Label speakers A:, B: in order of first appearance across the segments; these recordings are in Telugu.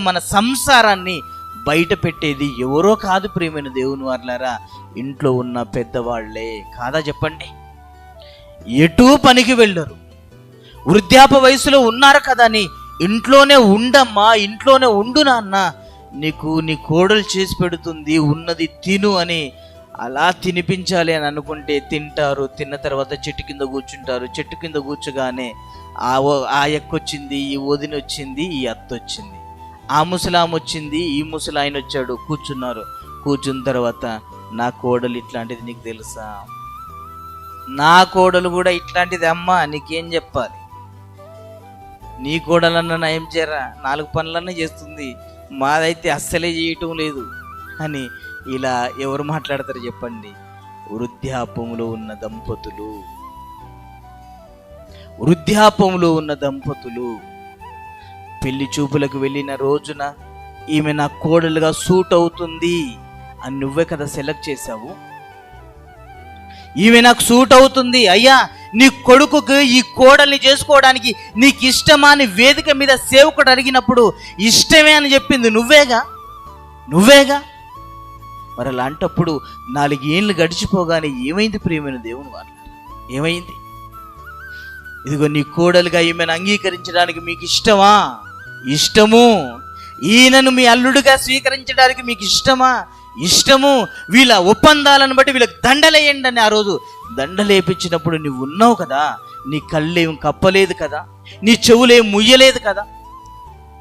A: మన సంసారాన్ని బయట పెట్టేది ఎవరో కాదు ప్రియమైన దేవుని వారలారా, ఇంట్లో ఉన్న పెద్దవాళ్లే. కాదా చెప్పండి? ఎటూ పనికి వెళ్ళరు, వృద్ధాప్య వయసులో ఉన్నారు కదా అని ఇంట్లోనే ఉండమ్మా, ఇంట్లోనే ఉండు నాన్న, నీకు నీ కోడలు చేసి పెడుతుంది, ఉన్నది తిను అని అలా తినిపించాలి అని అనుకుంటే తింటారు. తిన్న తర్వాత చెట్టు కింద కూర్చుంటారు. చెట్టు కింద కూర్చోగానే ఆ ఎక్కొచ్చింది, ఈ వదిన వచ్చింది, ఈ అత్త వచ్చింది, ఆ ముసలాం వచ్చింది, ఈ ముసలాయన వచ్చాడు, కూర్చున్నారు. కూర్చున్న తర్వాత నా కోడలు ఇట్లాంటిది నీకు తెలుసా, నా కోడలు కూడా ఇట్లాంటిది అమ్మా, నీకేం చెప్పాలి, నీ కోడలన్నా నయం చేయరా, 4 పనులన్నా చేస్తుంది, మాదైతే అస్సలే చేయటం లేదు అని ఇలా ఎవరు మాట్లాడతారు చెప్పండి? వృద్ధాప్యంలో ఉన్న దంపతులు పెళ్లి చూపులకు వెళ్ళిన రోజున ఈమె నా కోడలుగా సూట్ అవుతుంది అని నువ్వే కదా సెలెక్ట్ చేశావు. ఈమె నాకు సూట్ అవుతుంది అయ్యా, నీ కొడుకుకి ఈ కోడల్ని చేసుకోవడానికి నీకు ఇష్టమా అని వేదిక మీద సేవకుడు అడిగినప్పుడు ఇష్టమే అని చెప్పింది నువ్వేగా. మరి అలాంటప్పుడు 4 ఏళ్ళు గడిచిపోగానే ఏమైంది ప్రియమైన దేవుని వాళ్ళ? ఏమైంది? ఇదిగో నీ కోడలుగా ఈమెను అంగీకరించడానికి మీకు ఇష్టమా? ఇష్టము. ఈయనను మీ అల్లుడుగా స్వీకరించడానికి మీకు ఇష్టము. వీళ్ళ ఒప్పందాలను బట్టి వీళ్ళకి దండలేయండి అని ఆ రోజు దండలేపించినప్పుడు నువ్వు ఉన్నావు కదా, నీ కళ్ళేం కప్పలేదు కదా, నీ చెవులేం ముయ్యలేదు కదా.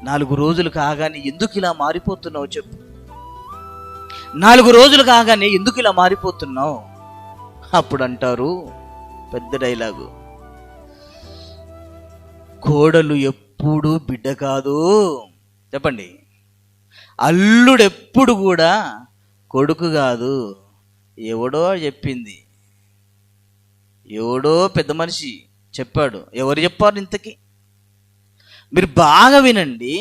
A: 4 రోజులు కాగానే ఎందుకు ఇలా మారిపోతున్నావు చెప్పు? 4 రోజులు కాగానే ఎందుకు ఇలా మారిపోతున్నావు? అప్పుడు అంటారు పెద్ద డైలాగు, కోడలు ఎప్పుడు బిడ్డ కాదు. చెప్పండి, అల్లుడు ఎప్పుడు కూడా కొడుకు కాదు. ఎవడో చెప్పింది, ఎవడో పెద్ద మనిషి చెప్పాడు. ఎవరు చెప్పారు ఇంతకీ? మీరు బాగా వినండి.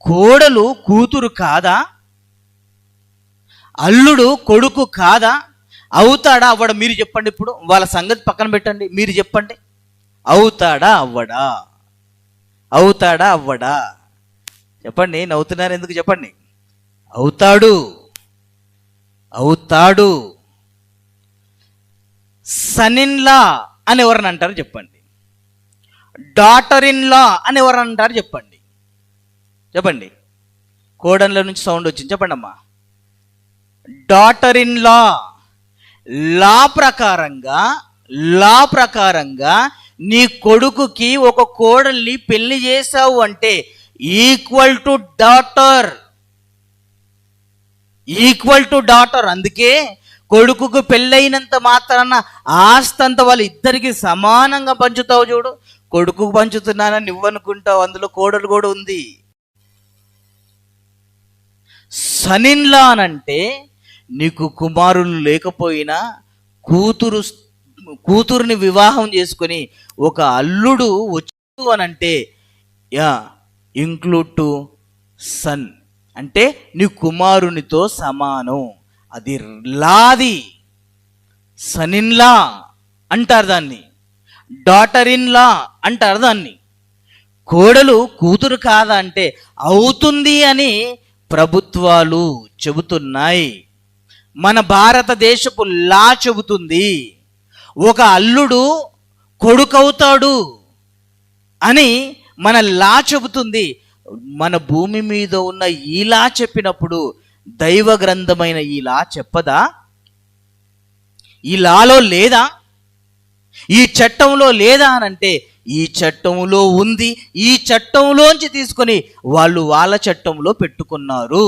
A: కోడలు కూతురు కాదా? అల్లుడు కొడుకు కాదా? అవుతాడా అవ్వడా? మీరు చెప్పండి. ఇప్పుడు వాళ్ళ సంగతి పక్కన పెట్టండి, మీరు చెప్పండి. అవుతాడా అవ్వడా? చెప్పండి. నవ్వుతున్నారు ఎందుకు? చెప్పండి. అవుతాడు. సన్ ఇన్ లా అని ఎవరని అంటారు చెప్పండి? డాటర్ ఇన్ లా అని ఎవరని అంటారు చెప్పండి? కోడన్ల నుంచి సౌండ్ వచ్చింది, చెప్పండి అమ్మా. డాటర్ ఇన్ లా ప్రకారంగా నీ కొడుకుకి ఒక కోడల్ని పెళ్లి చేసావు అంటే ఈక్వల్ టు డాటర్. అందుకే కొడుకుకు పెళ్ళైనంత మాత్రాన ఆస్తంత వాళ్ళు ఇద్దరికి సమానంగా పంచుతావు చూడు. కొడుకుకు పంచుతున్నానని నువ్వనుకుంటావు, అందులో కోడలు కూడా ఉంది. సన్ ఇన్ లా అనంటే నీకు కుమారులు లేకపోయినా కూతురుని వివాహం చేసుకొని ఒక అల్లుడు వచ్చు అనంటే ఇంక్లూడ్ టు సన్, అంటే నీ కుమారునితో సమానం. అది లాది. సన్ ఇన్ లా అంటారు దాన్ని, డాటర్ ఇన్ లా అంటారు దాన్ని. కోడలు కూతురు కాదా అంటే అవుతుంది అని ప్రభుత్వాలు చెబుతున్నాయి. మన భారతదేశపు లా చెబుతుంది ఒక అల్లుడు కొడుకవుతాడు అని మన లా చెబుతుంది. మన భూమి మీద ఉన్న ఈ లా చెప్పినప్పుడు దైవ గ్రంథమైన ఈ లా చెప్పదా? ఈ లాలో లేదా? ఈ చట్టంలో లేదా అనంటే ఈ చట్టంలో ఉంది. ఈ చట్టంలోంచి తీసుకొని వాళ్ళు వాళ్ళ చట్టంలో పెట్టుకున్నారు.